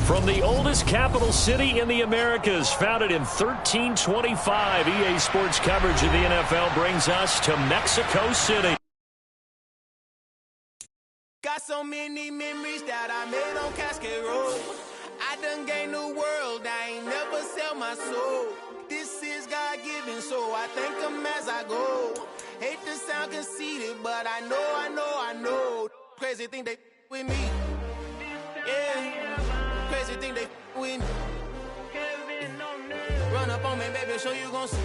From the oldest capital city in the Americas, founded in 1325, EA Sports coverage of the NFL brings us to Mexico City. Got so many memories that I made on Cascade Road. I done gained the world, I ain't never sell my soul. This is God-given, so I thank him as I go. Hate to sound conceited, but I know. Crazy thing they with me. Yeah. Crazy thing they with me. Run up on me, baby, show you gon' see.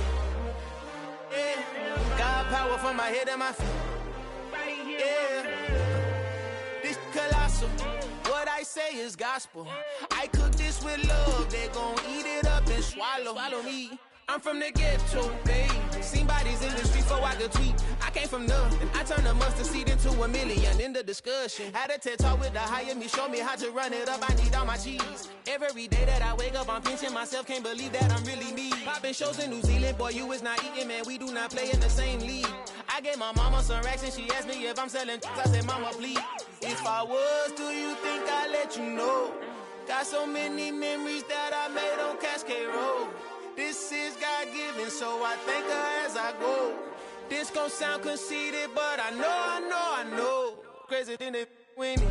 Yeah. Got power from my head and my feet. Yeah. This colossal. What I say is gospel. I cook this with love. They gon' eat it up and swallow me. I'm from the ghetto, babe. Seen bodies in the streets before I could tweet. I came from nothing. I turned a mustard seed into a million. In the discussion, had a TED talk with the higher me. Show me how to run it up. I need all my cheese. Every day that I wake up, I'm pinching myself. Can't believe that I'm really me. Popping shows in New Zealand, boy, you is not eating, man. We do not play in the same league. I gave my mama some racks and she asked me if I'm selling. I said, mama, please. If I was, do you think I'd let you know? Got so many memories that I made on Cascade Road. This is God-given, so I thank her as I go. This gon' sound conceited, but I know. Crazy thing they with me.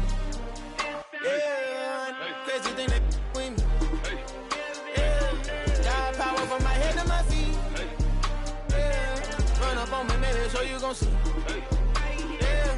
Yeah, crazy thing they with me. Yeah, got power from my head to my feet. Yeah, run up on me, maybe show you gon' see. Yeah.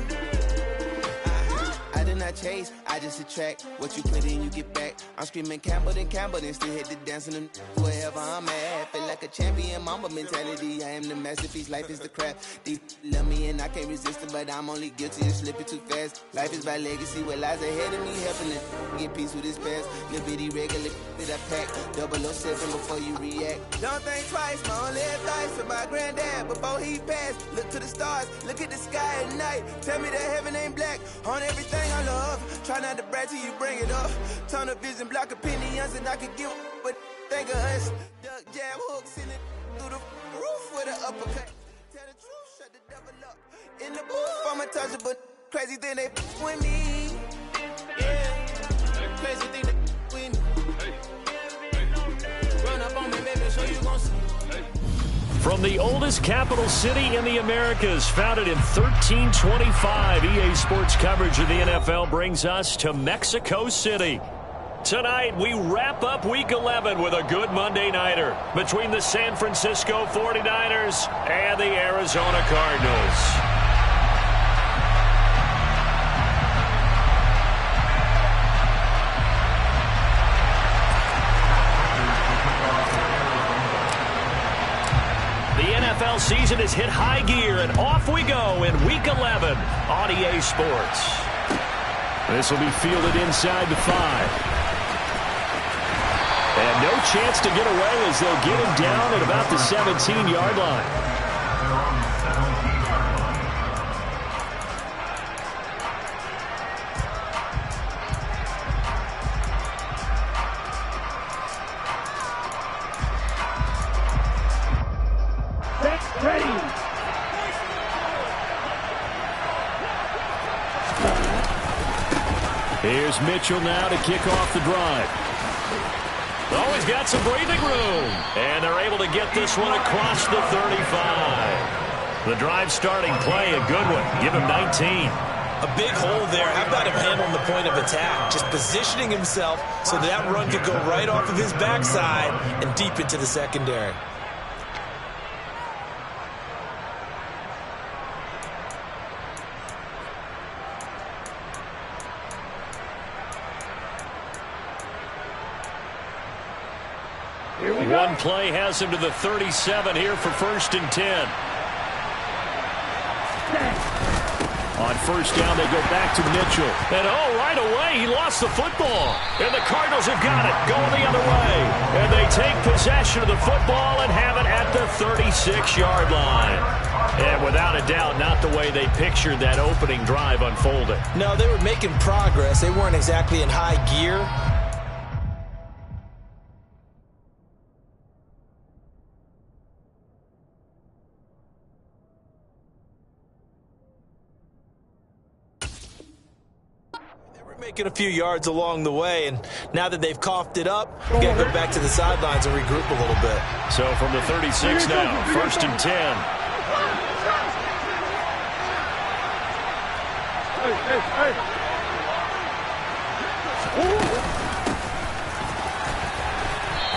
I did not chase, I just attract. What you put in, you get back. I'm screaming Campbell, then still hit the dance and them wherever I'm at. Feel like a champion, mamba mentality. I am the masterpiece, life is the craft. Deep love me and I can't resist it, but I'm only guilty of slipping too fast. Life is by legacy, what lies ahead of me, helping it get peace with this past. Little bitty regular that I pack, 007 before you react. Don't think twice, my only advice for my granddad before he passed. Look to the stars, look at the sky at night. Tell me that heaven ain't black on everything I love. Try not to brag till you bring it up. Tunnel vision, block opinions, and I could give but think of us. Duck jab hooks in it through the roof with an uppercut. Tell the truth, shut the devil up. In the booth, I'm untouchable. Crazy thing they with me. Yeah, crazy thing they with me. Run up on me, baby, show you gon' see. From the oldest capital city in the Americas, founded in 1325, EA Sports coverage of the NFL brings us to Mexico City. Tonight, we wrap up Week 11 with a good Monday nighter between the San Francisco 49ers and the Arizona Cardinals. NFL season has hit high gear, and off we go in Week 11 on EA Sports. This will be fielded inside the 5. And no chance to get away as they'll get him down at about the 17-yard line. Here's Mitchell now to kick off the drive. Oh, he's got some breathing room. And they're able to get this one across the 35. The drive starting play, a good one. Give him 19. A big hole there. How about him handling the point of attack? Just positioning himself so that run could go right off of his backside and deep into the secondary. One play has him to the 37 here for 1st and 10. On 1st down, they go back to Mitchell. And right away, he lost the football. And the Cardinals have got it, going the other way. And they take possession of the football and have it at the 36-yard line. And without a doubt, not the way they pictured that opening drive unfolding. No, they were making progress. They weren't exactly in high gear. Making a few yards along the way, and now that they've coughed it up, we got to go back to the sidelines and regroup a little bit. So from the 36 now, 1st and 10.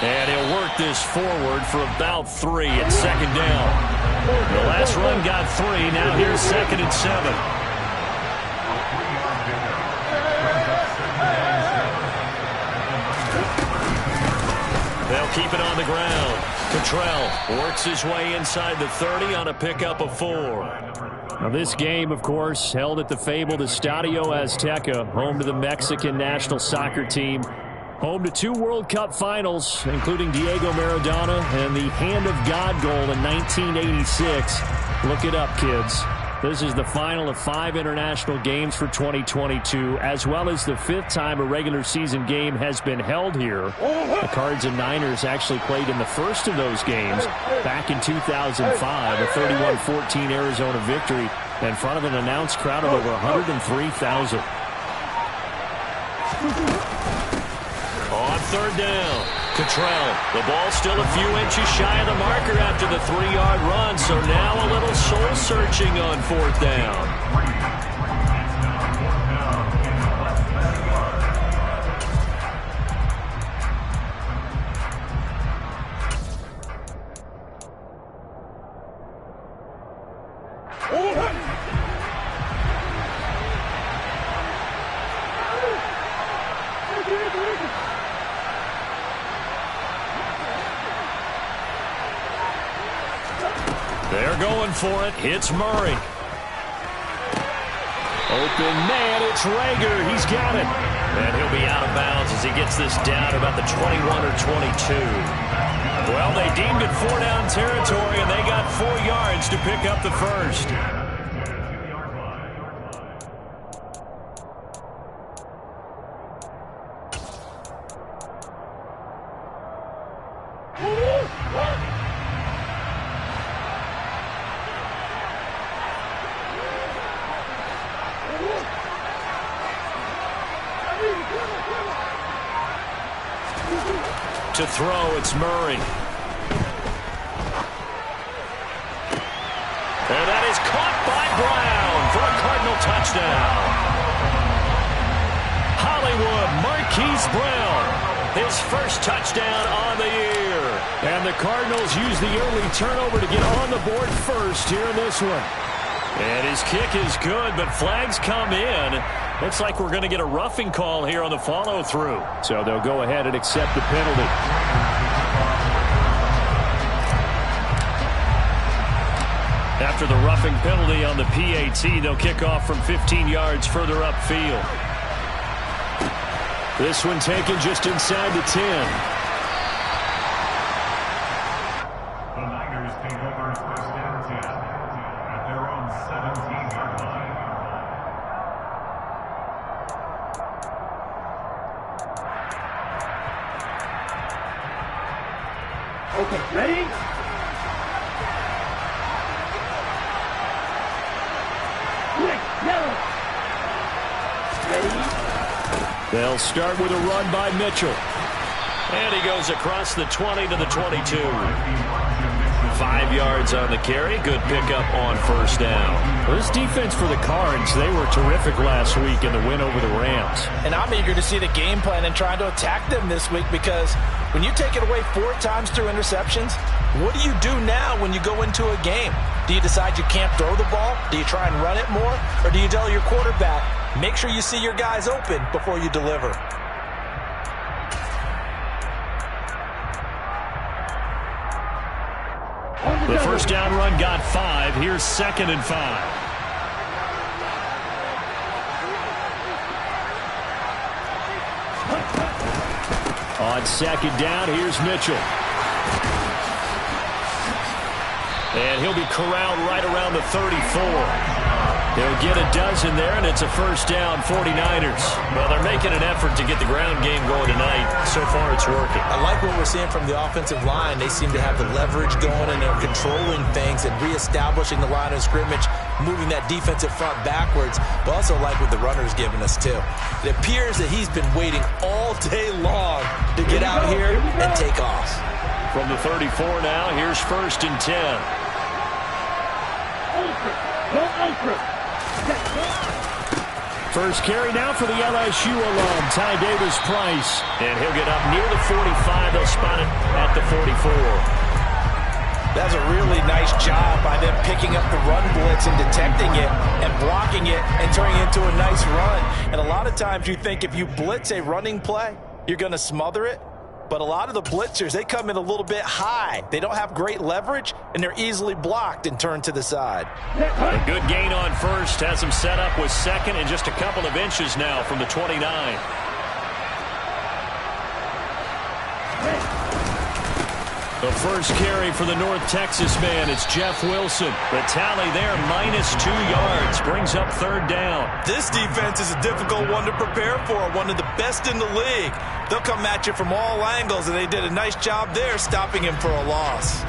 And he'll work this forward for about 3 at 2nd down. The last run got 3. Now here's 2nd and 7. They'll keep it on the ground. Cottrell works his way inside the 30 on a pickup of 4. Now this game, of course, held at the fabled Estadio Azteca, home to the Mexican national soccer team. Home to 2 World Cup finals, including Diego Maradona and the Hand of God goal in 1986. Look it up, kids. This is the final of 5 international games for 2022, as well as the 5th time a regular season game has been held here. The Cards and Niners actually played in the first of those games back in 2005, a 31-14 Arizona victory in front of an announced crowd of over 103,000. On 3rd down, Cottrell. The ball still a few inches shy of the marker after the 3-yard run, so now a little soul-searching on 4th down. They're going for it. It's Murray. Open man, it's Rager. He's got it. And he'll be out of bounds as he gets this down about the 21 or 22. Well, they deemed it 4-down territory, and they got 4 yards to pick up the first. To throw, it's Murray. And that is caught by Brown for a Cardinal touchdown. Hollywood Marquise Brown, his first touchdown on the year. And the Cardinals use the early turnover to get on the board first here in this one. And his kick is good, but flags come in. Looks like we're going to get a roughing call here on the follow-through. So they'll go ahead and accept the penalty. After the roughing penalty on the PAT, they'll kick off from 15 yards further upfield. This one taken just inside the 10. Okay, ready? They'll start with a run by Mitchell. And he goes across the 20 to the 22. 5 yards on the carry. Good pickup on 1st down. Well, this defense for the Cards, they were terrific last week in the win over the Rams. And I'm eager to see the game plan and trying to attack them this week, because when you take it away 4 times through interceptions, what do you do now when you go into a game? Do you decide you can't throw the ball? Do you try and run it more? Or do you tell your quarterback, make sure you see your guys open before you deliver? The 1st down run got 5. Here's 2nd and 5. On 2nd down, here's Mitchell. And he'll be corralled right around the 34. He'll get a dozen there, and it's a first down, 49ers. Well, they're making an effort to get the ground game going tonight. So far, it's working. I like what we're seeing from the offensive line. They seem to have the leverage going, and they're controlling things and reestablishing the line of scrimmage, moving that defensive front backwards. But also like what the runner's giving us, too. It appears that he's been waiting all day long to get out here and take off. From the 34 now, here's 1st and 10. First carry now for the LSU alum, Ty Davis-Price. And he'll get up near the 45. They'll spot it at the 44. That's a really nice job by them picking up the run blitz and detecting it and blocking it and turning it into a nice run. And a lot of times you think if you blitz a running play, you're going to smother it. But a lot of the blitzers, they come in a little bit high. They don't have great leverage, and they're easily blocked and turned to the side. A good gain on first. Has him set up with second and just a couple of inches now from the 29. The first carry for the North Texas man, it's Jeff Wilson. The tally there, -2 yards, brings up 3rd down. This defense is a difficult one to prepare for, one of the best in the league. They'll come at you from all angles, and they did a nice job there stopping him for a loss.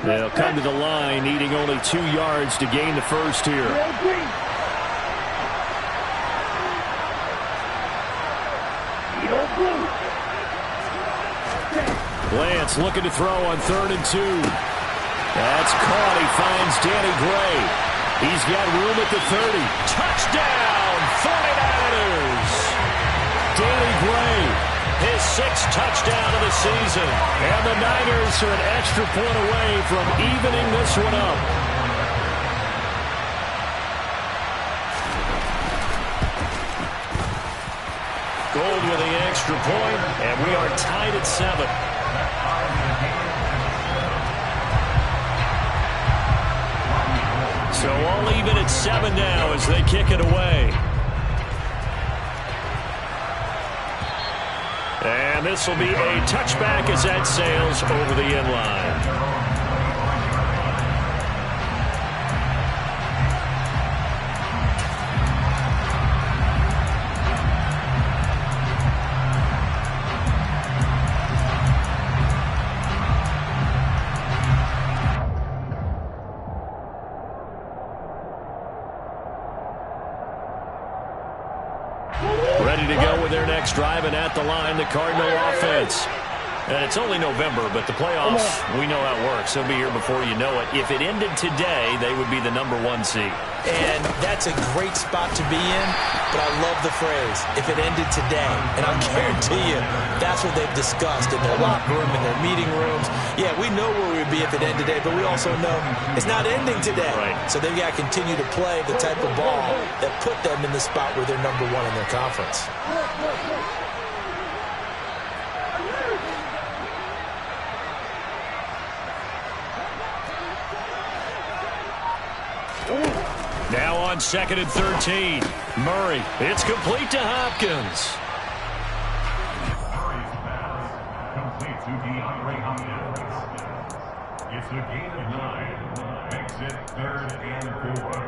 They'll come to the line, needing only 2 yards to gain the first here. Lance looking to throw on 3rd and 2. That's caught. He finds Danny Gray. He's got room at the 30. Touchdown, 49ers! Danny Gray, his 6th touchdown of the season. And the Niners are an extra point away from evening this one up. Gold with the extra point, and we are tied at 7. So all even at 7 now as they kick it away. And this will be a touchback as that sails over the end line. Driving at the line, the Cardinal offense. And it's only November, but the playoffs, we know how it works. They'll be here before you know it. If it ended today, they would be the #1 seed. And that's a great spot to be in, but I love the phrase, if it ended today. And I'll guarantee you, that's what they've discussed in their locker room, in their meeting rooms. Yeah, we know where we would be if it ended today, but we also know it's not ending today. Right. So they've got to continue to play the type of ball that put them in the spot where they're #1 in their conference. Now on 2nd and 13. Murray. It's complete to Hopkins. Complete to DeAndre Hopkins. It's a gain of 9. Exit 3rd and 4.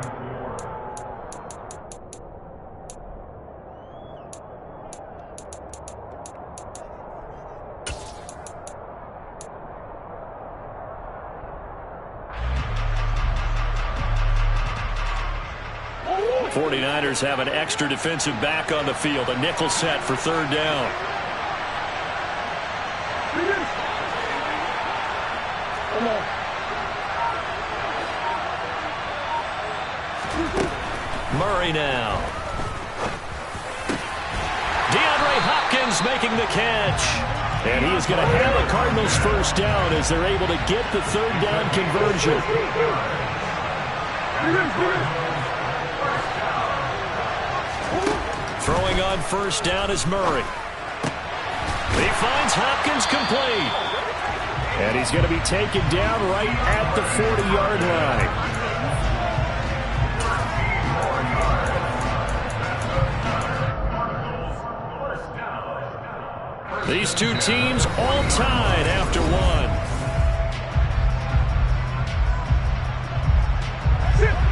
The 49ers have an extra defensive back on the field. A nickel set for 3rd down. Murray now. DeAndre Hopkins making the catch. And he is going to have a Cardinals first down as they're able to get the 3rd down conversion. Throwing on first down is Murray. He finds Hopkins complete. And he's going to be taken down right at the 40-yard line. These two teams all tied after 1.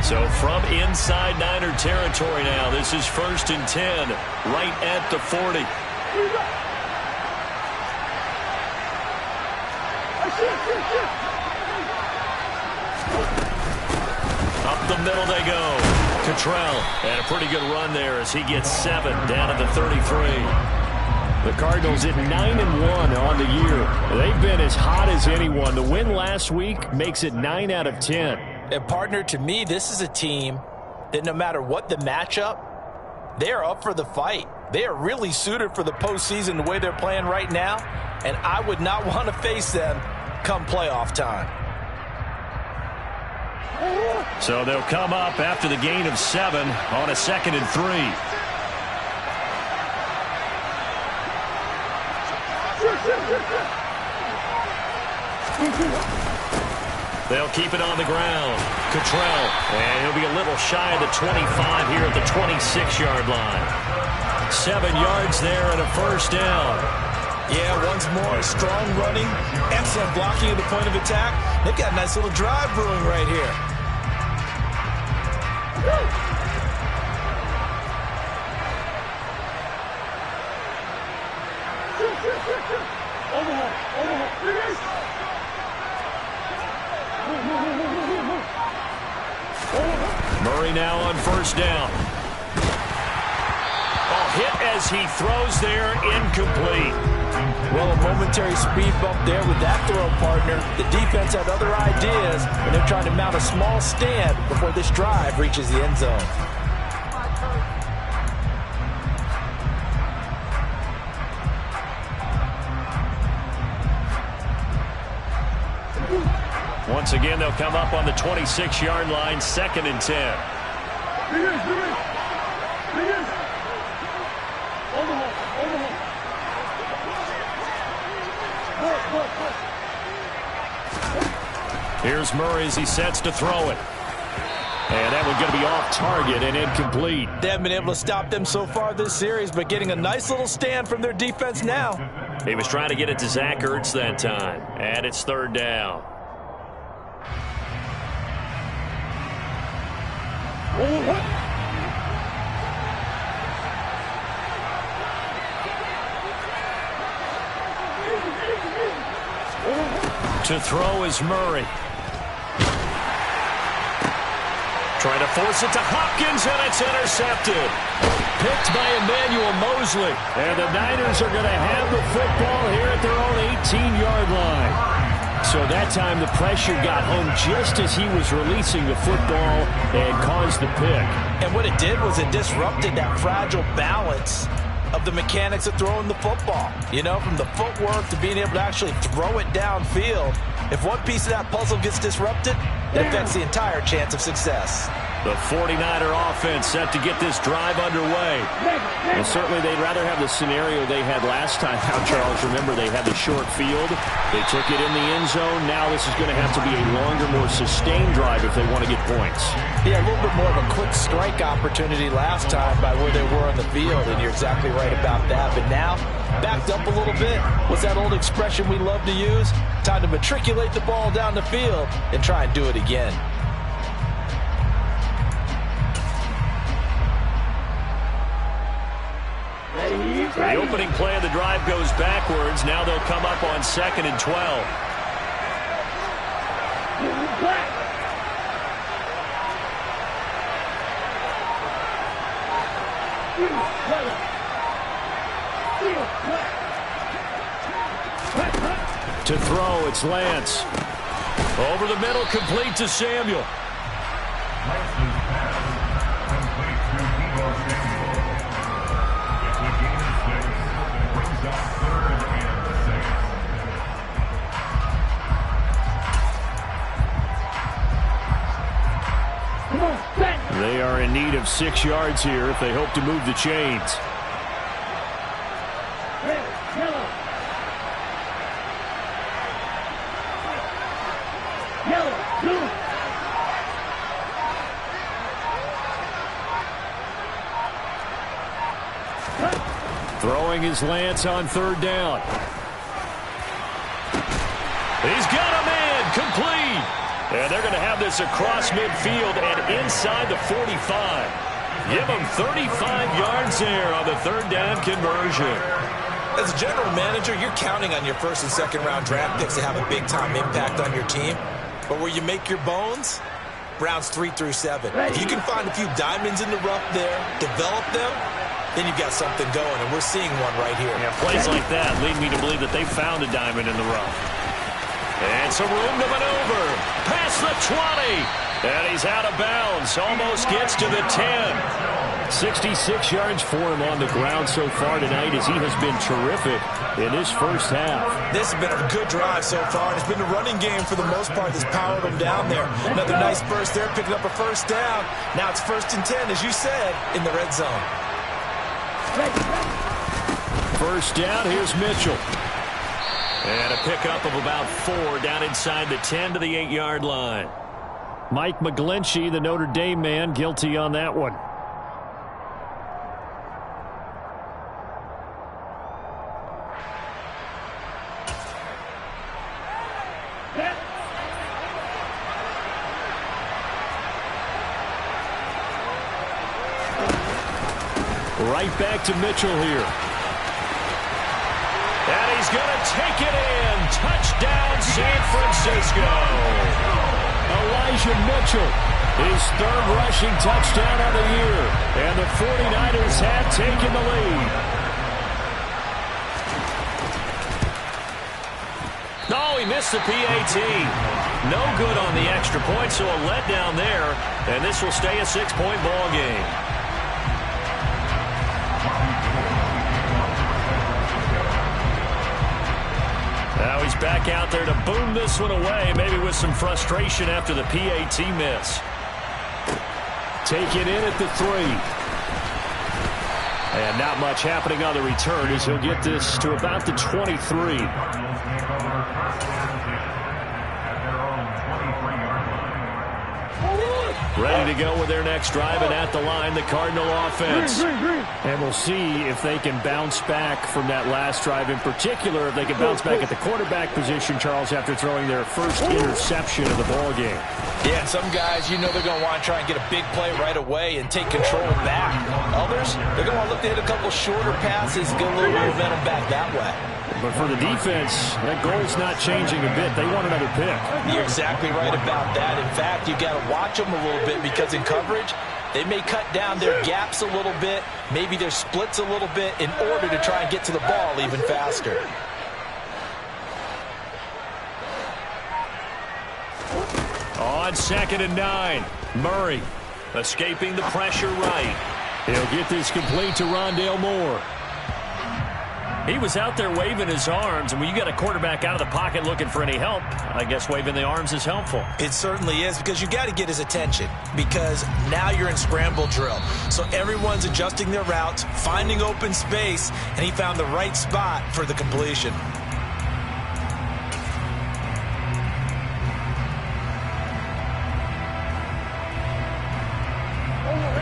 So from inside Niner territory now, this is 1st and 10, right at the 40. Up the middle they go. Cottrell, and a pretty good run there as he gets 7 down at the 33. The Cardinals at 9-1 on the year. They've been as hot as anyone. The win last week makes it 9 out of 10. And partner, to me, this is a team that no matter what the matchup, they are up for the fight. They are really suited for the postseason the way they're playing right now, and I would not want to face them come playoff time. So they'll come up after the gain of 7 on a 2nd and 3. They'll keep it on the ground. Cottrell, and he'll be a little shy of the 25 here at the 26-yard line. 7 yards there and a 1st down. Yeah, once more, strong running, excellent blocking at the point of attack. They've got a nice little drive brewing right here. Murray now on 1st down. Hit as he throws there, incomplete. Well, a momentary speed bump there with that throw, partner. The defense had other ideas, and they're trying to mount a small stand before this drive reaches the end zone. Once again, they'll come up on the 26-yard line, 2nd and 10. Here's Murray as he sets to throw it. And that one's going to be off target and incomplete. They haven't been able to stop them so far this series, but getting a nice little stand from their defense now. He was trying to get it to Zach Ertz that time. And it's 3rd down. To throw is Murray. Trying to force it to Hopkins, and it's intercepted. Picked by Emmanuel Mosley. And the Niners are going to have the football here at their own 18-yard line. So that time the pressure got home just as he was releasing the football and caused the pick. And what it did was it disrupted that fragile balance of the mechanics of throwing the football. You know, from the footwork to being able to actually throw it downfield. If one piece of that puzzle gets disrupted, it affects the entire chance of success. The 49er offense set to get this drive underway. Well, certainly they'd rather have the scenario they had last time out, Charles. Remember, they had the short field. They took it in the end zone. Now this is going to have to be a longer, more sustained drive if they want to get points. Yeah, a little bit more of a quick strike opportunity last time by where they were on the field, and you're exactly right about that. But now, backed up a little bit. What's that old expression we love to use? Time to matriculate the ball down the field and try and do it again. The opening play of the drive goes backwards. Now they'll come up on 2nd and 12. To throw, it's Lance. Over the middle, complete to Samuel. They are in need of 6 yards here if they hope to move the chains. Throwing his Lance on 3rd down. He's got a man, complete. And they're going to have this across midfield and inside the 45. Give them 35 yards there on the third down conversion. As a general manager, you're counting on your first and second round draft picks to have a big-time impact on your team. But where you make your bones, rounds 3 through 7. If you can find a few diamonds in the rough there, develop them, then you've got something going, and we're seeing one right here. Yeah, plays like that lead me to believe that they found a diamond in the rough. And some room to maneuver. Past the 20. And he's out of bounds. Almost gets to the 10. 66 yards for him on the ground so far tonight as he has been terrific in his first half. This has been a good drive so far. It's been the running game for the most part that's powered him down there. Another nice burst there, picking up a first down. Now it's 1st and 10, as you said, in the red zone. First down, here's Mitchell. And a pickup of about 4 down inside the 10 to the 8-yard line. Mike McGlinchey, the Notre Dame man, guilty on that one. Right back to Mitchell here. And he's going to take it in. Touchdown, San Francisco. Elijah Mitchell, his 3rd rushing touchdown of the year. And the 49ers have taken the lead. No, he missed the PAT. No good on the extra point, so a letdown there. And this will stay a 6-point ball game. Now he's back out there to boom this one away, maybe with some frustration after the PAT miss. Take it in at the 3. And not much happening on the return as he'll get this to about the 23. Ready to go with their next drive, and at the line, the Cardinal offense. And we'll see if they can bounce back from that last drive, in particular, if they can bounce back at the quarterback position, Charles, after throwing their first interception of the ball game. Yeah, and some guys, you know they're going to want to try and get a big play right away and take control back. Others, they're going to want to look to hit a couple shorter passes, get a little momentum back that way. But for the defense, that goal's not changing a bit. They want another pick. You're exactly right about that. In fact, you've got to watch them a little bit because in coverage, they may cut down their gaps a little bit, maybe their splits a little bit in order to try and get to the ball even faster. On 2nd and 9, Murray escaping the pressure right. He'll get this complete to Rondale Moore. He was out there waving his arms, and when you got a quarterback out of the pocket looking for any help, I guess waving the arms is helpful. It certainly is, because you got to get his attention, because now you're in scramble drill. So everyone's adjusting their routes, finding open space, and he found the right spot for the completion.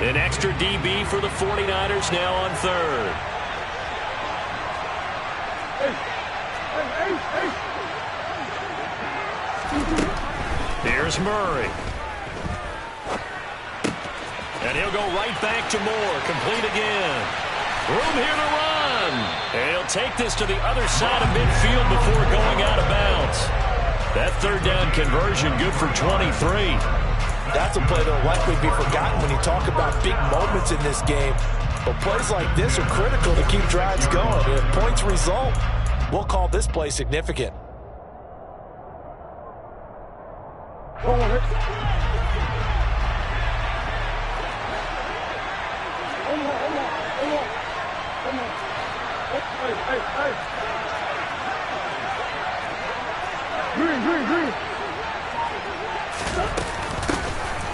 An extra DB for the 49ers now on 3rd. Here's Murray. And he'll go right back to Moore. Complete again. Room here to run. And he'll take this to the other side of midfield before going out of bounds. That 3rd down conversion good for 23. That's a play that will likely be forgotten when you talk about big moments in this game. But plays like this are critical to keep drives going. And if points result, we'll call this play significant.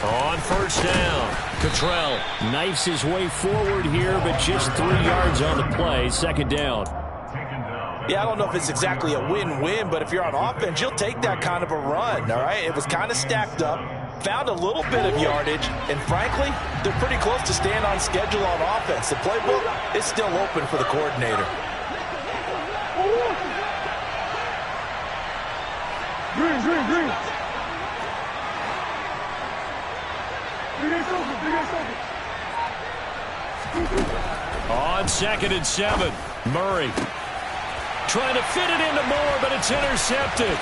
On 1st down, Cottrell knifes his way forward here, but just 3 yards on the play. 2nd down. Yeah, I don't know if it's exactly a win-win, but if you're on offense, you'll take that kind of a run, all right? It was kind of stacked up, found a little bit of yardage, and frankly, they're pretty close to staying on schedule on offense. The playbook is still open for the coordinator. On 2nd and 7, Murray trying to fit it into Moore, but it's intercepted.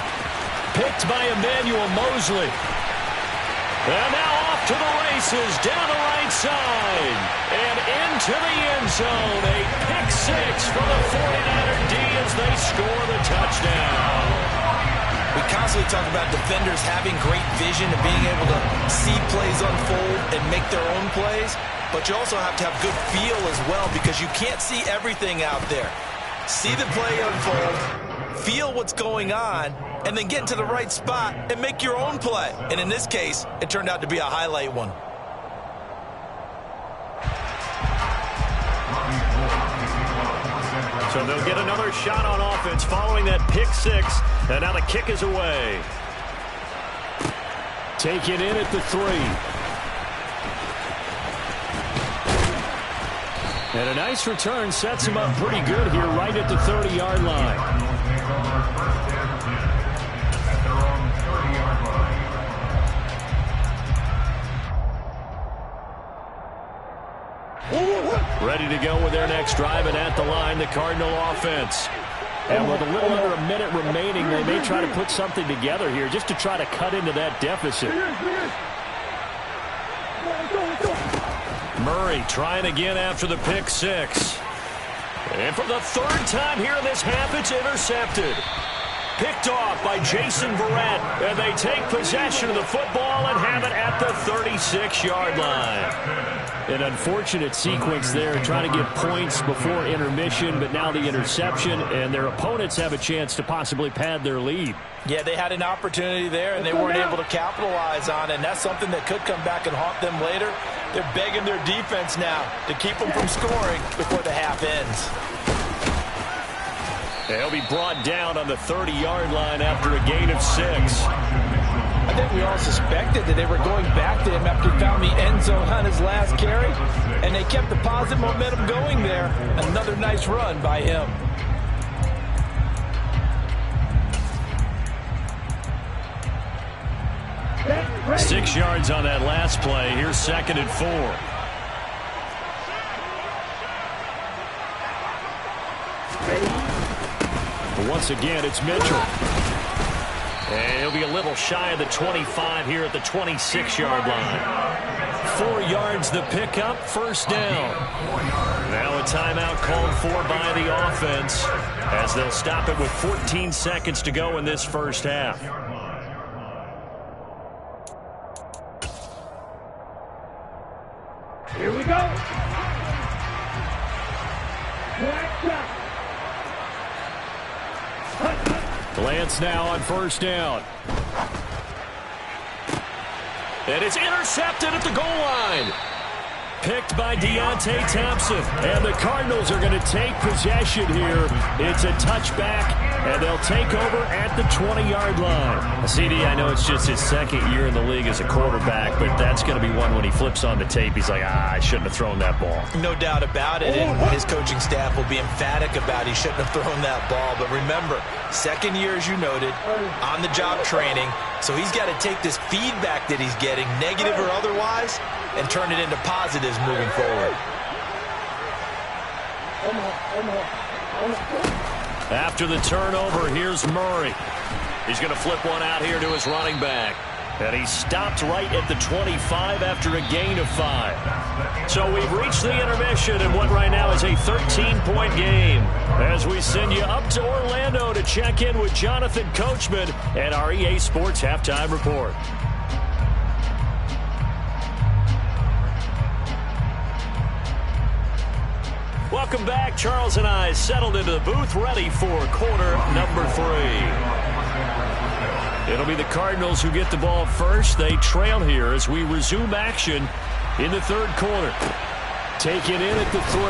Picked by Emmanuel Mosley. And now off to the races, down the right side, and into the end zone. A pick six for the 49er D as they score the touchdown. We constantly talk about defenders having great vision and being able to see plays unfold and make their own plays, but you also have to have good feel as well because you can't see everything out there. See the play unfold, feel what's going on, and then get into the right spot and make your own play. And in this case, it turned out to be a highlight one. So they'll get another shot on offense following that pick six. And now the kick is away. Taken in at the 3. And a nice return sets him up pretty good here right at the 30-yard line. Ready to go with their next drive, and at the line, the Cardinal offense. And with a little under a minute remaining, they may try to put something together here just to try to cut into that deficit. Murray trying again after the pick six. And for the 3rd time here in this half, it's intercepted. Picked off by Jason Verrett, and they take possession of the football and have it at the 36-yard line. An unfortunate sequence there, trying to get points before intermission, but now the interception, and their opponents have a chance to possibly pad their lead. Yeah, they had an opportunity there, and they weren't able to capitalize on it, and that's something that could come back and haunt them later. They're begging their defense now to keep them from scoring before the half ends. They'll be brought down on the 30-yard line after a gain of 6. I think we all suspected that they were going back to him after he found the end zone on his last carry, and they kept the positive momentum going there. Another nice run by him. Six yards on that last play. Here's 2nd and 4. Once again, it's Mitchell. And he'll be a little shy of the 25 here at the 26-yard line. 4 yards the pickup, 1st down. Now a timeout called for by the offense as they'll stop it with 14 seconds to go in this first half. Here we go. Lance now on 1st down. And it's intercepted at the goal line. Picked by Deontay Thompson. And the Cardinals are going to take possession here. It's a touchback, and they'll take over at the 20-yard line. CD, I know it's just his 2nd year in the league as a quarterback, but that's going to be one when he flips on the tape. He's like, I shouldn't have thrown that ball. No doubt about it, and his coaching staff will be emphatic about he shouldn't have thrown that ball. But remember, 2nd year, as you noted, on-the-job training, so he's got to take this feedback that he's getting, negative or otherwise, and turn it into positives moving forward. After the turnover, here's Murray. He's going to flip one out here to his running back. And he stopped right at the 25 after a gain of 5. So we've reached the intermission in what right now is a 13-point game. As we send you up to Orlando to check in with Jonathan Coachman and our EA Sports Halftime Report. Welcome back. Charles and I settled into the booth, ready for quarter number 3. It'll be the Cardinals who get the ball first. They trail here as we resume action in the 3rd quarter. Taken in at the 3.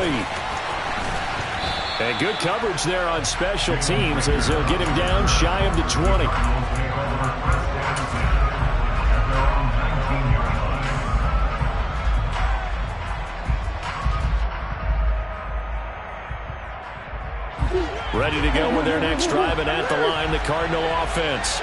And good coverage there on special teams as they'll get him down shy of the 20. Ready to go with their next drive, and at the line, the Cardinal offense.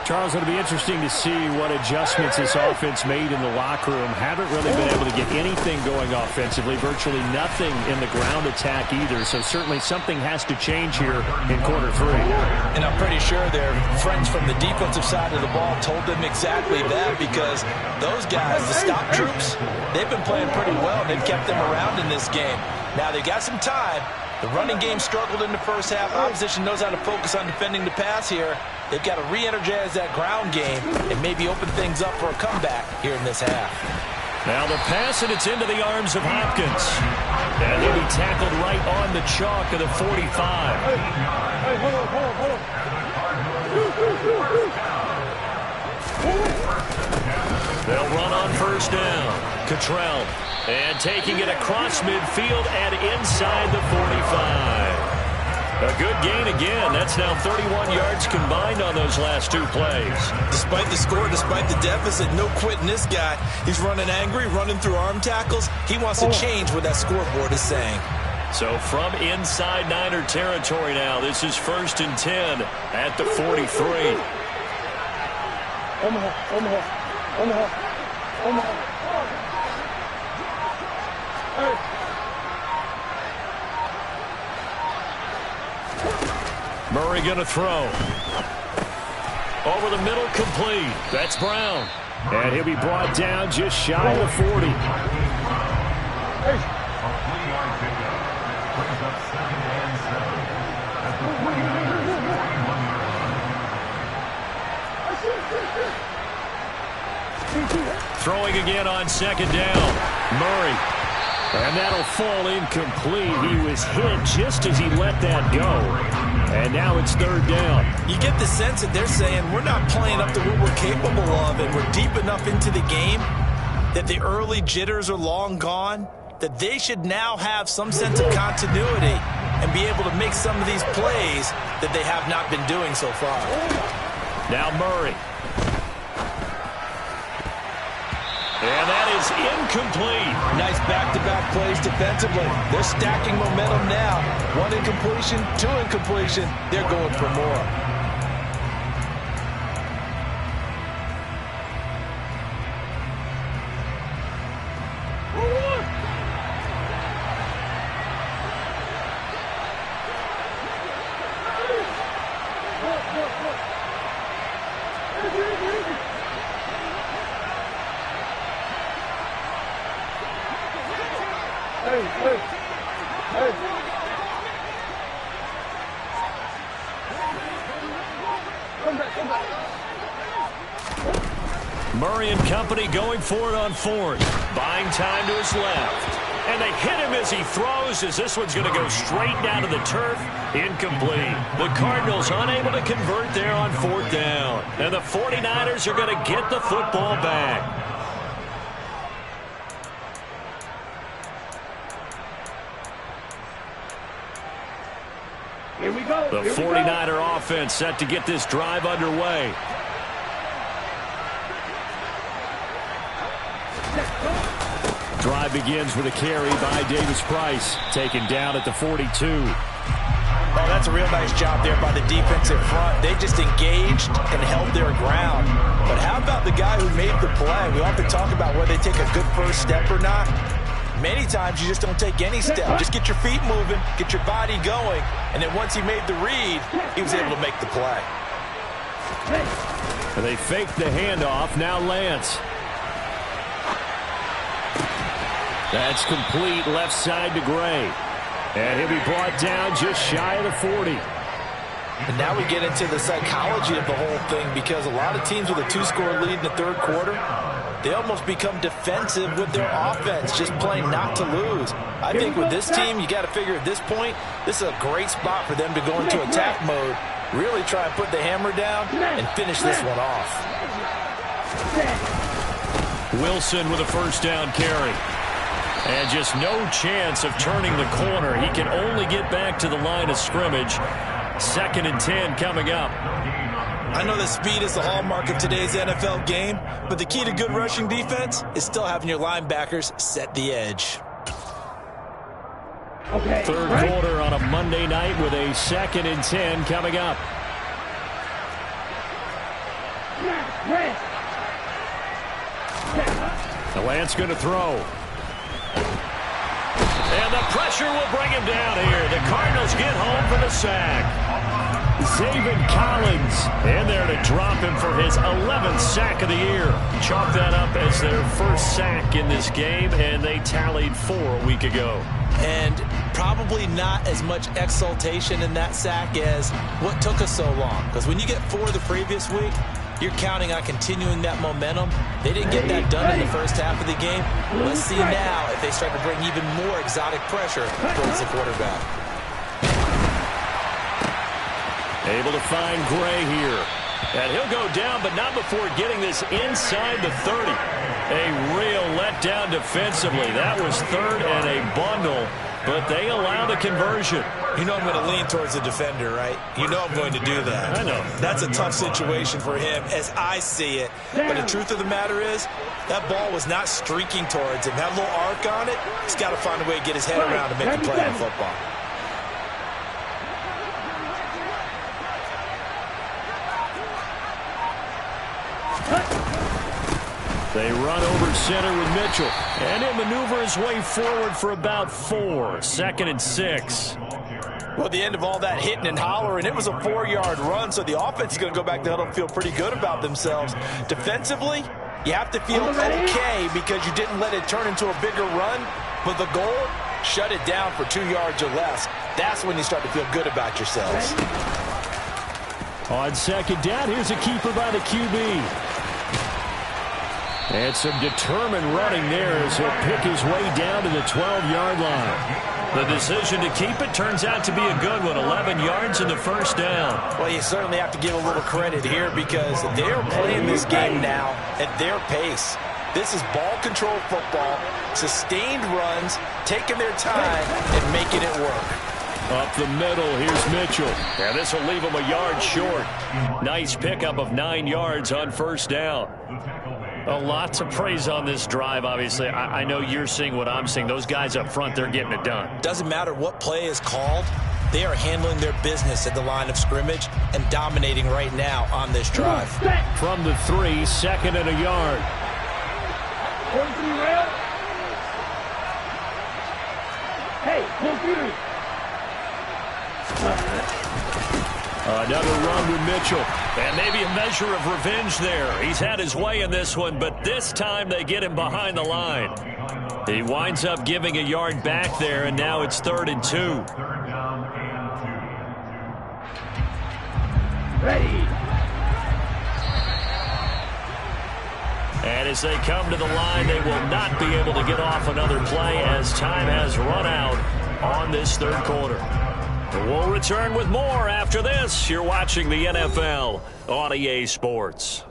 Charles, it'll be interesting to see what adjustments this offense made in the locker room. Haven't really been able to get anything going offensively, virtually nothing in the ground attack either. So certainly something has to change here in quarter 3. And I'm pretty sure their friends from the defensive side of the ball told them exactly that, because those guys, the stop troops, they've been playing pretty well. They've kept them around in this game. Now they got some time. The running game struggled in the first half. Opposition knows how to focus on defending the pass here. They've got to re-energize that ground game and maybe open things up for a comeback here in this half. Now the pass, and it's into the arms of Hopkins. And he'll be tackled right on the chalk of the 45. Hey, hold on. They'll run on first down. Cottrell. And taking it across midfield and inside the 45. A good gain again. That's now 31 yards combined on those last 2 plays. Despite the score, despite the deficit, no quitting this guy. He's running angry, running through arm tackles. He wants to change what that scoreboard is saying. So from inside Niner territory now, this is 1st and 10 at the 43. Omaha. Hey. Murray going to throw. Over the middle, complete. That's Brown. And he'll be brought down just shy of the 40. Throwing again on 2nd down. Murray. And that'll fall incomplete. He was hit just as he let that go. And now it's 3rd down. You get the sense that they're saying we're not playing up to what we're capable of, and we're deep enough into the game that the early jitters are long gone, that they should now have some sense of continuity and be able to make some of these plays that they have not been doing so far. Now Murray. And that is incomplete. Nice back-to-back plays defensively. They're stacking momentum now. 1 incompletion, 2 incompletion. They're going for more. Murray and company going for it on 4th. Buying time to his left. And they hit him as he throws, as this one's going to go straight down to the turf. Incomplete. The Cardinals unable to convert there on 4th down. And the 49ers are going to get the football back. Here we go. The 49er offense set to get this drive underway. Drive begins with a carry by Davis-Price, taken down at the 42. Oh, that's a real nice job there by the defensive front. They just engaged and held their ground. But how about the guy who made the play? We often talk about whether they take a good first step or not. Many times you just don't take any step. Just get your feet moving, get your body going, and then once he made the read, he was able to make the play. They faked the handoff. Now Lance. That's complete left side to Gray. And he'll be brought down just shy of the 40. And now we get into the psychology of the whole thing, because a lot of teams with a 2-score lead in the 3rd quarter, they almost become defensive with their offense, just playing not to lose. I think with this team, you got to figure at this point, this is a great spot for them to go into attack mode, really try and put the hammer down and finish this one off. Wilson with a 1st down carry. And just no chance of turning the corner. He can only get back to the line of scrimmage. 2nd and 10 coming up. I know that speed is the hallmark of today's NFL game, but the key to good rushing defense is still having your linebackers set the edge. Okay. 3rd quarter on a Monday night with a 2nd and 10 coming up. The Lance going to throw. And the pressure will bring him down here. The Cardinals get home for the sack. Zaven Collins in there to drop him for his 11th sack of the year. Chalk that up as their first sack in this game, and they tallied 4 a week ago. And probably not as much exultation in that sack as what took us so long. Because when you get 4 the previous week, you're counting on continuing that momentum. They didn't get that done in the first half of the game. Let's see now if they start to bring even more exotic pressure towards the quarterback. Able to find Gray here. And he'll go down, but not before getting this inside the 30. A real letdown defensively. That was 3rd and a bundle, but they allow the conversion. You know I'm going to lean towards the defender, right? You know I'm going to do that. I know. That's a tough situation for him as I see it. But the truth of the matter is, that ball was not streaking towards him. That little arc on it, he's got to find a way to get his head around to make a play in football. They run over center with Mitchell. And he'll maneuver his way forward for about 4. 2nd and 6. Well, at the end of all that hitting and hollering, it was a 4-yard run, so the offense is going to go back to the huddle and feel pretty good about themselves. Defensively, you have to feel okay because you didn't let it turn into a bigger run, but the goal, shut it down for 2 yards or less. That's when you start to feel good about yourselves. On 2nd down, here's a keeper by the QB. And some determined running there as he'll pick his way down to the 12-yard line. The decision to keep it turns out to be a good one. 11 yards in the first down. Well, you certainly have to give a little credit here because they're playing this game now at their pace. This is ball control football, sustained runs, taking their time and making it work. Up the middle, here's Mitchell. And this will leave him a yard short. Nice pickup of 9 yards on first down. A lot to praise on this drive, obviously. I know you're seeing what I'm seeing. Those guys up front, they're getting it done. Doesn't matter what play is called. They are handling their business at the line of scrimmage and dominating right now on this drive. From the 3, 2nd and a yard. Hey, Another run with Mitchell. And maybe a measure of revenge there. He's had his way in this one, but this time they get him behind the line. He winds up giving a yard back there, and now it's 3rd and 2. ready. And as they come to the line, they will not be able to get off another play as time has run out on this 3rd quarter. We'll return with more after this. You're watching the NFL on EA Sports.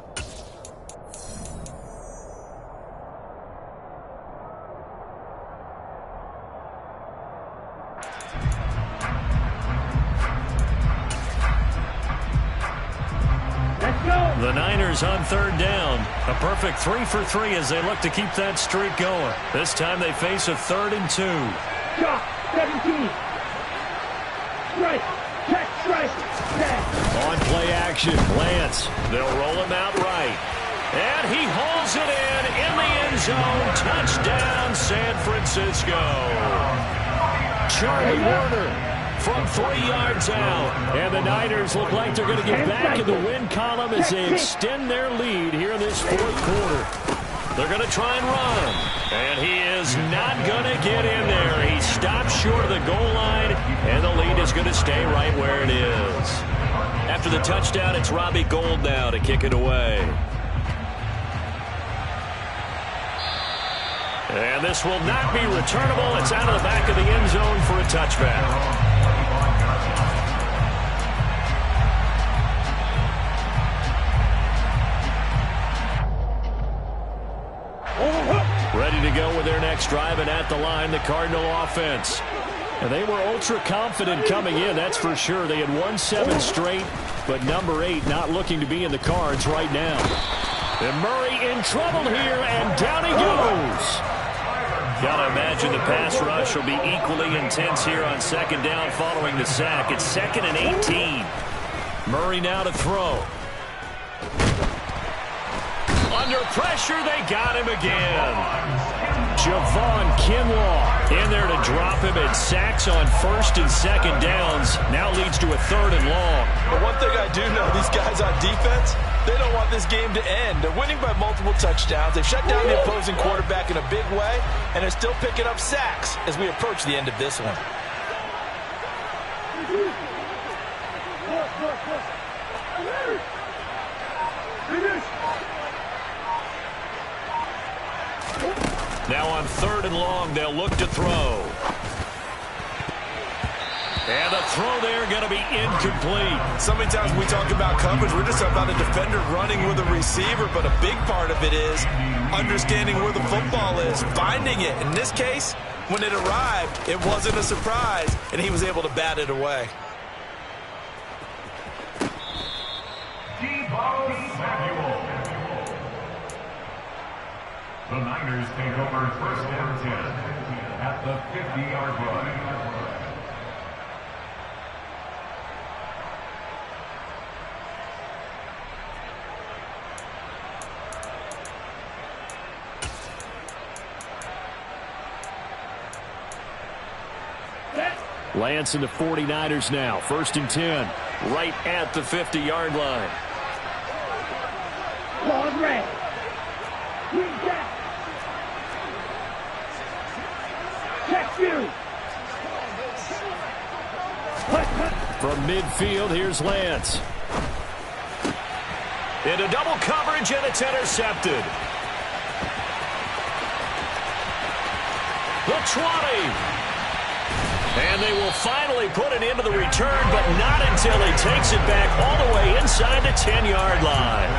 Let's go. The Niners on 3rd down. A perfect 3 for 3 as they look to keep that streak going. This time they face a 3rd and 2. Shot 17. Strike, check, strike, check. On play action, Lance. They'll roll him out right. And he hauls it in the end zone. Touchdown, San Francisco. Charlie Warner. From 3 yards out. And the Niners look like they're going to get back in the win column as they extend their lead here in this 4th quarter. They're going to try and run. And he is not going to get in there. He stops short of the goal line, and the lead is going to stay right where it is. After the touchdown, it's Robbie Gould now to kick it away. And this will not be returnable. It's out of the back of the end zone for a touchback. Ready to go with their next drive, and at the line, the Cardinal offense. And they were ultra confident coming in, that's for sure. They had won 7 straight, but number 8 not looking to be in the cards right now. And Murray in trouble here, and down he goes. Got to imagine the pass rush will be equally intense here on 2nd down following the sack. It's 2nd and 18. Murray now to throw. Under pressure, they got him again. Javon Kinlaw in there to drop him, and sacks on first and second downs. Now leads to a 3rd and long. But one thing I do know, these guys on defense, they don't want this game to end. They're winning by multiple touchdowns. They've shut down the opposing quarterback in a big way, and they're still picking up sacks as we approach the end of this one. Now on 3rd and long, they'll look to throw. And the throw there going to be incomplete. So many times we talk about coverage, we're just talking about a defender running with a receiver, but a big part of it is understanding where the football is, finding it. In this case, when it arrived, it wasn't a surprise, and he was able to bat it away. The Niners take over 1st and 10 at the 50-yard line. Lance and the 49ers now. 1st and 10. Right at the 50-yard line. Ball red. Green jack. Check you. From midfield, here's Lance. Into double coverage, and it's intercepted. The 20. And they will finally put it into the return, but not until he takes it back all the way inside the 10-yard line.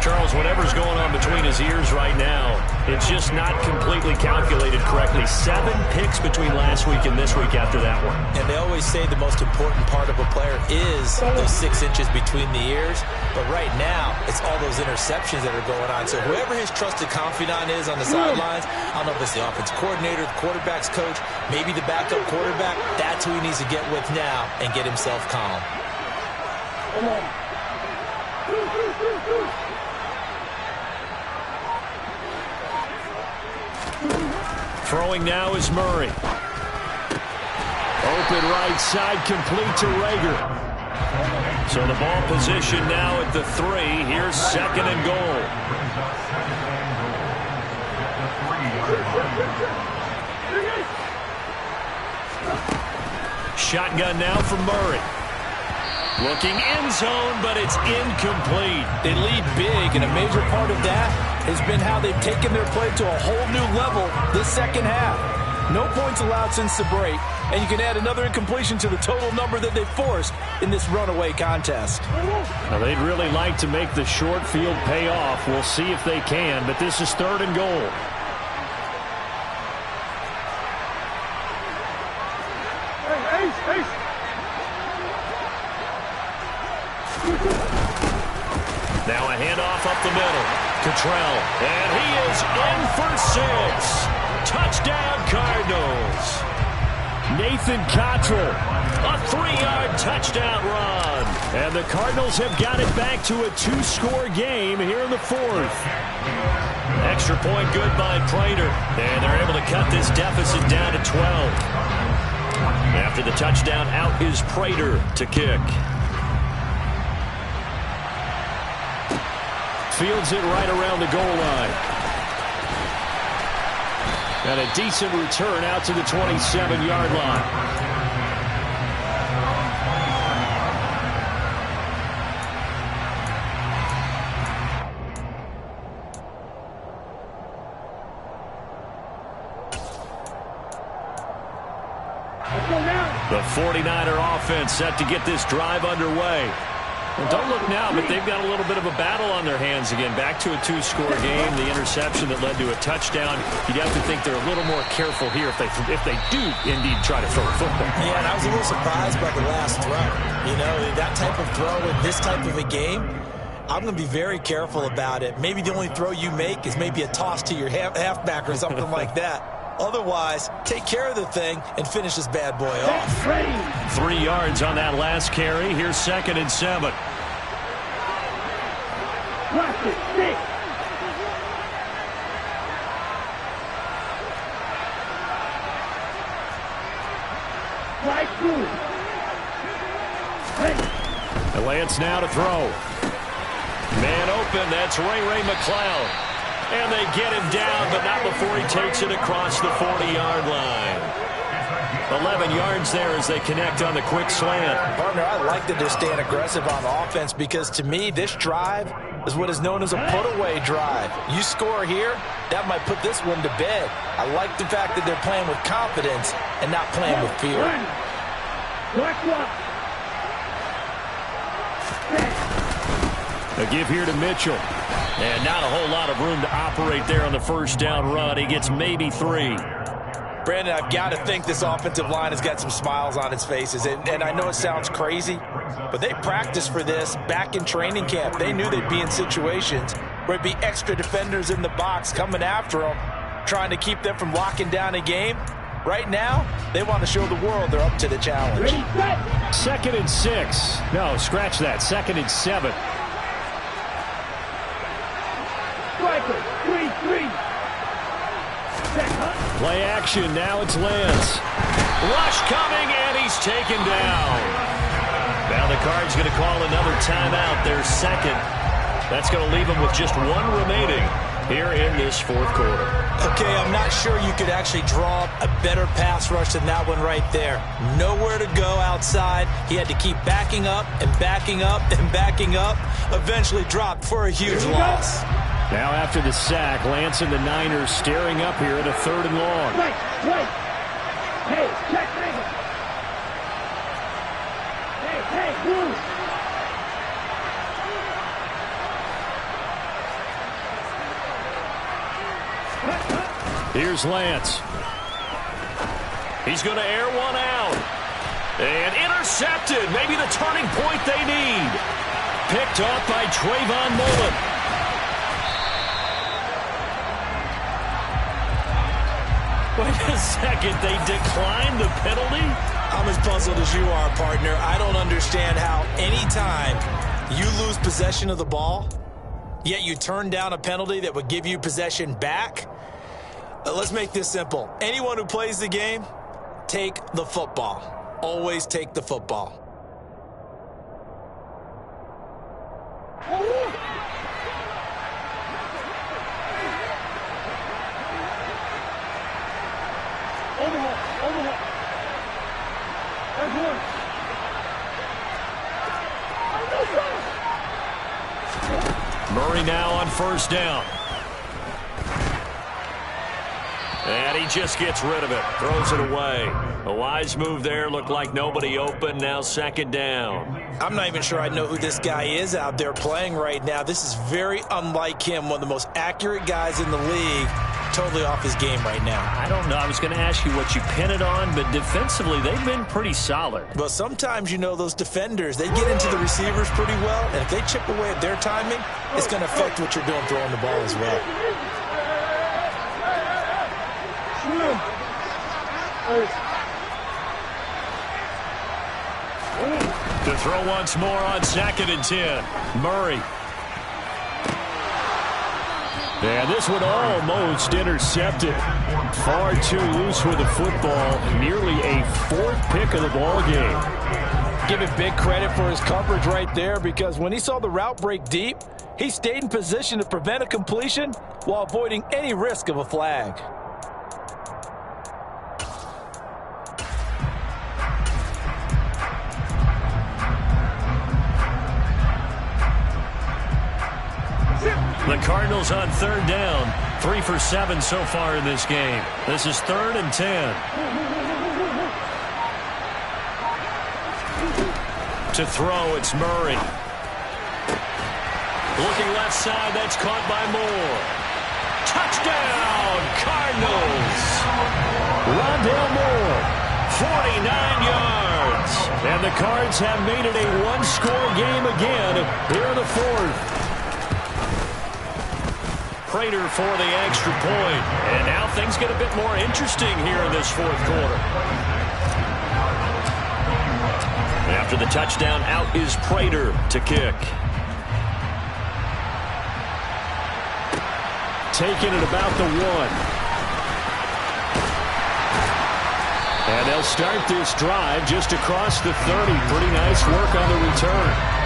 Charles, whatever's going on between his ears right now, it's just not completely calculated correctly. 7 picks between last week and this week after that one. And they always say the most important part of a player is those 6 inches between the ears. But right now, it's all those interceptions that are going on. So whoever his trusted confidant is on the sidelines, I don't know if it's the offense coordinator, the quarterback's coach, maybe the backup quarterback, that's who he needs to get with now and get himself calm. Throwing now is Murray. Open right side, complete to Rager. So the ball position now at the 3. Here's 2nd and goal. Shotgun now from Murray. Looking end zone, but it's incomplete. They lead big, and a major part of that has been how they've taken their play to a whole new level this second half. No points allowed since the break, and you can add another incompletion to the total number that they forced in this runaway contest. Now, they'd really like to make the short field pay off. We'll see if they can, but this is 3rd and goal. Now a handoff up the middle. Cottrell, and he is in for 6. Touchdown, Cardinals. Nathan Cottrell. A 3-yard touchdown run. And the Cardinals have got it back to a 2-score game here in the 4th. Extra point good by Prater. And they're able to cut this deficit down to 12. After the touchdown, out is Prater to kick. Fields it right around the goal line. And a decent return out to the 27-yard line. The 49er offense set to get this drive underway. Well, don't look now, but they've got a little bit of a battle on their hands again. Back to a 2-score game. The interception that led to a touchdown. You'd have to think they're a little more careful here if they do indeed try to throw a football. Yeah, and I was a little surprised by the last throw. You know, that type of throw in this type of a game, I'm going to be very careful about it. Maybe the only throw you make is maybe a toss to your halfback or something like that. Otherwise, take care of the thing and finish this bad boy off. 3 yards on that last carry. Here's 2nd and 7. Right through. And Lance now to throw. Man open, that's Ray McCloud. And they get him down, but not before he takes it across the 40-yard line. 11 yards there as they connect on the quick slant. Partner, I like that they're staying aggressive on offense because to me, this drive is what is known as a put-away drive. You score here, that might put this one to bed. I like the fact that they're playing with confidence and not playing with fear. A give here to Mitchell. And not a whole lot of room to operate there on the first down run. He gets maybe 3. Brandon, I've got to think this offensive line has got some smiles on its faces. And I know it sounds crazy, but they practiced for this back in training camp. They knew they'd be in situations where it'd be extra defenders in the box coming after them, trying to keep them from locking down a game. Right now, they want to show the world they're up to the challenge. 2nd and 6. No, scratch that. 2nd and 7. Striker, 3-3. Play action. Now it's Lance. Rush coming, and he's taken down. Now the Cards going to call another timeout, their second. That's going to leave them with just 1 remaining here in this 4th quarter. Okay, I'm not sure you could actually draw a better pass rush than that one right there. Nowhere to go outside. He had to keep backing up and backing up and backing up. Eventually dropped for a huge loss. Now after the sack, Lance and the Niners staring up here at a 3rd and long. Right. Hey, check angle. Hey, move. Here's Lance. He's going to air one out. And intercepted. Maybe the turning point they need. Picked off by Trayvon Mullen. Wait a second. They declined the penalty? I'm as puzzled as you are, partner. I don't understand how anytime you lose possession of the ball, yet you turn down a penalty that would give you possession back. Let's make this simple. Anyone who plays the game, take the football. Always take the football. Overhaul. There's one. Murray now on 1st down. And he just gets rid of it. Throws it away. A wise move there. Looked like nobody open. Now 2nd down. I'm not even sure I know who this guy is out there playing right now. This is very unlike him. One of the most accurate guys in the league. Totally off his game right now. I don't know. I was going to ask you what you pin it on, but defensively, they've been pretty solid. But sometimes, you know, those defenders, they get into the receivers pretty well, and if they chip away at their timing, it's going to affect what you're doing throwing the ball as well. To throw once more on 2nd and 10. Murray. And this one almost intercepted. Far too loose with the football. Nearly a 4th pick of the ball game. Give him big credit for his coverage right there because when he saw the route break deep, he stayed in position to prevent a completion while avoiding any risk of a flag. The Cardinals on 3rd down. 3 for 7 so far in this game. This is 3rd and 10. To throw, it's Murray. Looking left side, that's caught by Moore. Touchdown, Cardinals! Rondale Moore. 49 yards. And the Cards have made it a 1-score game again here in the 4th. Prater for the extra point. And now things get a bit more interesting here in this 4th quarter. After the touchdown, out is Prater to kick. Taken at about the 1. And they'll they'll start this drive just across the 30. Pretty nice work on the return.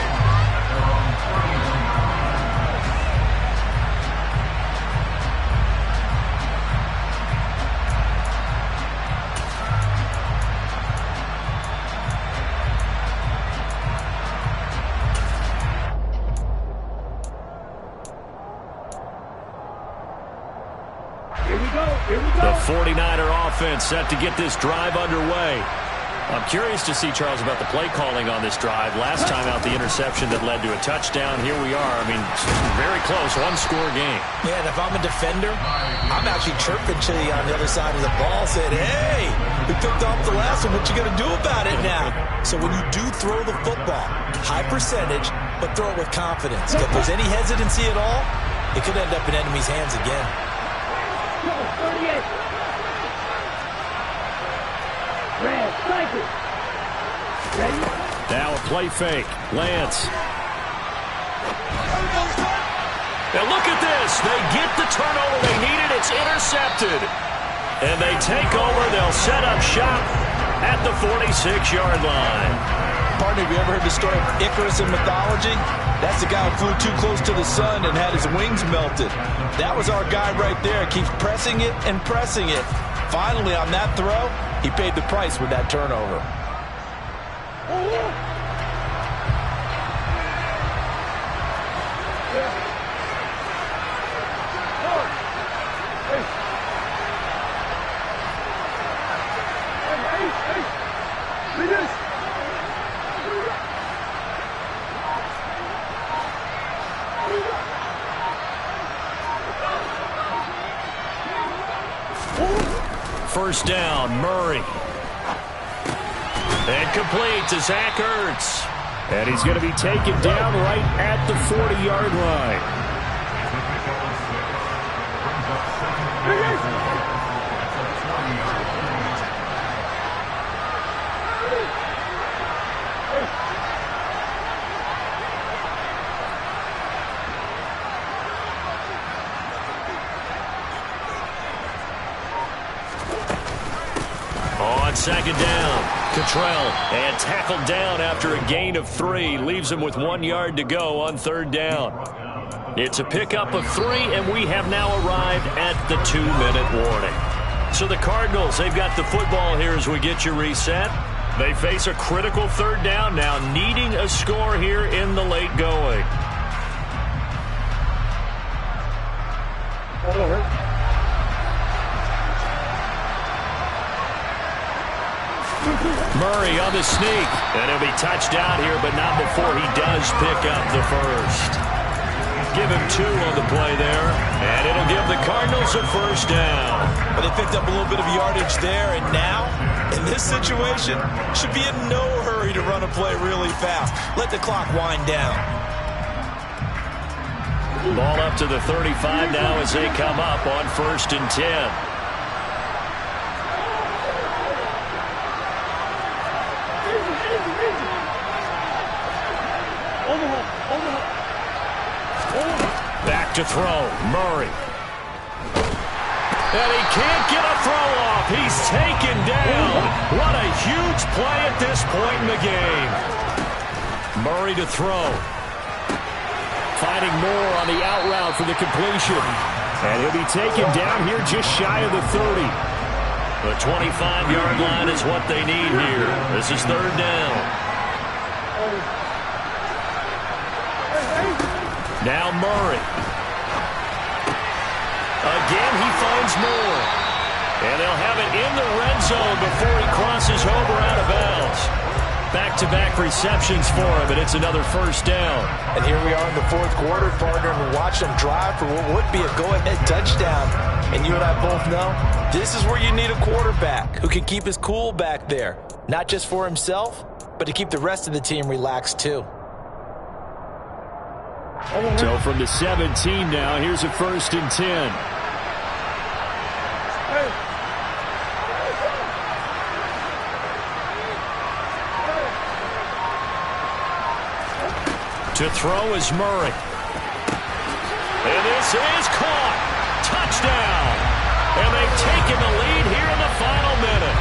The 49er offense set to get this drive underway. I'm curious to see, Charles, about the play calling on this drive. Last time out, the interception that led to a touchdown. Here we are. I mean, very close, one-score game. Yeah, and if I'm a defender, I'm actually chirping to you on the other side of the ball, saying, hey, we picked off the last one. What you going to do about it now? So when you do throw the football, high percentage, but throw it with confidence. If there's any hesitancy at all, it could end up in enemy's hands again. 38. Red, cycle. Ready? Now a play fake. Lance. Now look at this. They get the turnover they needed. It's intercepted. And they take over. They'll set up shop at the 46-yard line. Partner, have you ever heard the story of Icarus in mythology? That's the guy who flew too close to the sun and had his wings melted. That was our guy right there. Keeps pressing it and pressing it. Finally, on that throw, he paid the price with that turnover. First down, Murray. And complete to Zach Ertz. And he's going to be taken down right at the 40-yard line. Second down, Cottrell, and tackled down after a gain of 3. Leaves him with 1 yard to go on third down. It's a pickup of 3, and we have now arrived at the 2-minute warning. So the Cardinals, they've got the football here as we get you reset. They face a critical third down now, needing a score here in the late going. Murray on the sneak, and he'll be touched out here, but not before he does pick up the first. Give him 2 on the play there, and it'll give the Cardinals a first down. But they picked up a little bit of yardage there, and now, in this situation, should be in no hurry to run a play really fast. Let the clock wind down. Ball up to the 35 now as they come up on 1st and 10. Back to throw, Murray. And he can't get a throw off. He's taken down. What a huge play at this point in the game. Murray to throw. Finding Moore on the out route for the completion. And he'll be taken down here just shy of the 30. The 25-yard line is what they need here. This is third down. Now Murray. Again, he finds Moore. And they'll have it in the red zone before he crosses over out of bounds. Back-to-back receptions for him, and it's another first down. And here we are in the 4th quarter, partner, and watch them drive for what would be a go-ahead touchdown. And you and I both know this is where you need a quarterback who can keep his cool back there. Not just for himself, but to keep the rest of the team relaxed too. So from the 17 now, here's a 1st and 10. To throw is Murray. And this is caught. Touchdown. And they've taken the lead here in the final minute.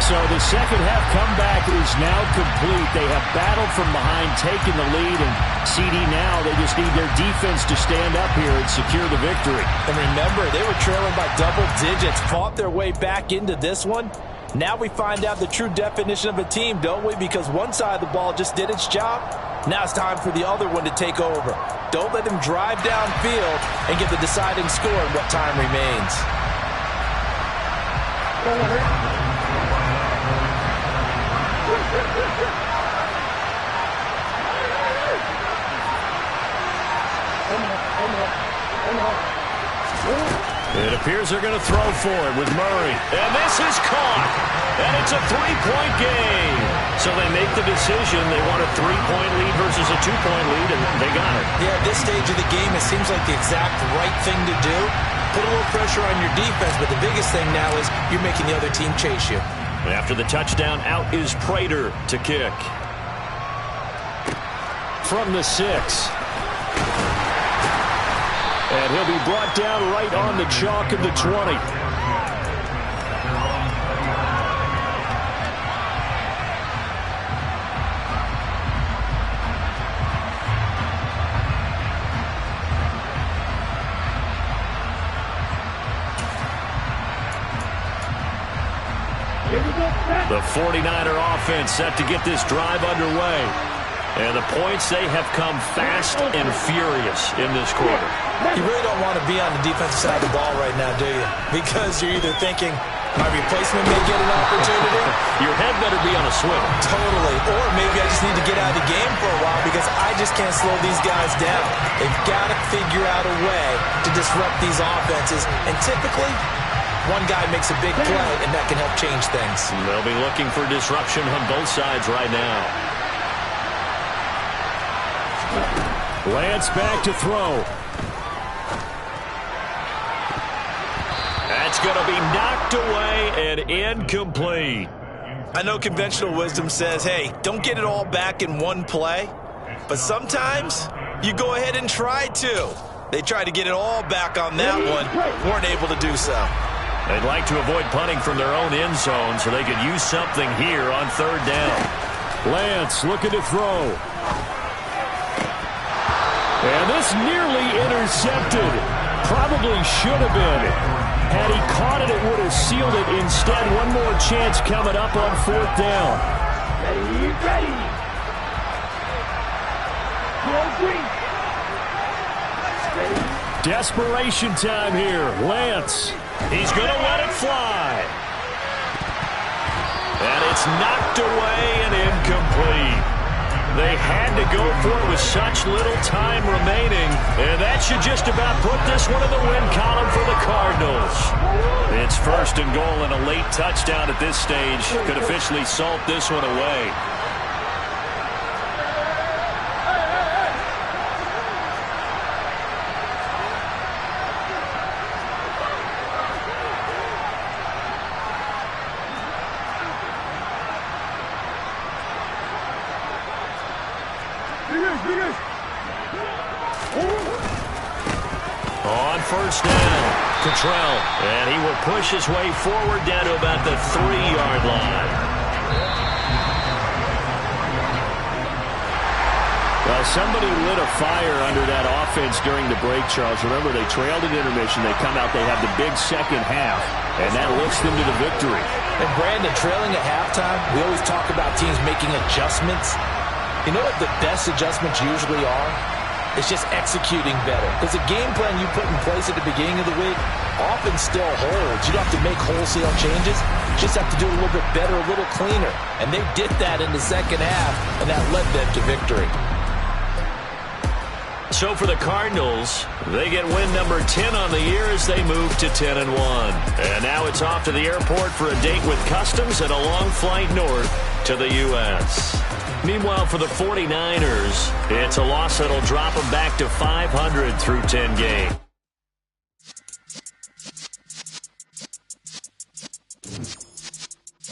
So the second half comeback is now complete. They have battled from behind, taken the lead, and CD now, they just need their defense to stand up here and secure the victory. And remember, they were trailing by double digits, fought their way back into this one. Now we find out the true definition of a team, don't we? Because one side of the ball just did its job. Now it's time for the other one to take over. Don't let them drive downfield and get the deciding score in what time remains. It appears they're going to throw for it with Murray. And this is caught. And it's a three-point game. So they make the decision. They want a three-point lead versus a two-point lead, and they got it. Yeah, at this stage of the game, it seems like the exact right thing to do. Put a little pressure on your defense, but the biggest thing now is you're making the other team chase you. After the touchdown, out is Prater to kick. From the 6. And he'll be brought down right on the chalk of the 20. The 49er offense set to get this drive underway. And the points, they have come fast and furious in this quarter. You really don't want to be on the defensive side of the ball right now, do you? Because you're either thinking, my replacement may get an opportunity. Your head better be on a swivel. Totally. Or maybe I just need to get out of the game for a while because I just can't slow these guys down. They've got to figure out a way to disrupt these offenses. And typically, one guy makes a big play, and that can help change things. They'll be looking for disruption on both sides right now. Lance back to throw. That's going to be knocked away and incomplete. I know conventional wisdom says, hey, don't get it all back in one play. But sometimes you go ahead and try to. They tried to get it all back on that one. Weren't able to do so. They'd like to avoid punting from their own end zone so they could use something here on third down. Lance looking to throw. And this nearly intercepted. Probably should have been. Had he caught it, it would have sealed it. Instead, one more chance coming up on fourth down. Ready. Desperation time here. Lance. He's going to let it fly. And it's knocked away and incomplete. They had to go for it with such little time remaining, and that should just about put this one in the win column for the Cardinals. It's first and goal, and a late touchdown at this stage could officially salt this one away. On first down, Cottrell, and he will push his way forward down to about the 3-yard line. Well, somebody lit a fire under that offense during the break, Charles. Remember, they trailed at intermission. They come out, they have the big second half, and that lifts them to the victory. And Brandon, trailing at halftime, we always talk about teams making adjustments. You know what the best adjustments usually are? It's just executing better. Because the game plan you put in place at the beginning of the week often still holds. You don't have to make wholesale changes. You just have to do it a little bit better, a little cleaner. And they did that in the second half, and that led them to victory. So for the Cardinals, they get win number 10 on the year as they move to 10-1. And now it's off to the airport for a date with Customs and a long flight north to the U.S. Meanwhile, for the 49ers, it's a loss that'll drop them back to 500 through 10 games.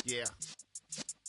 Yeah.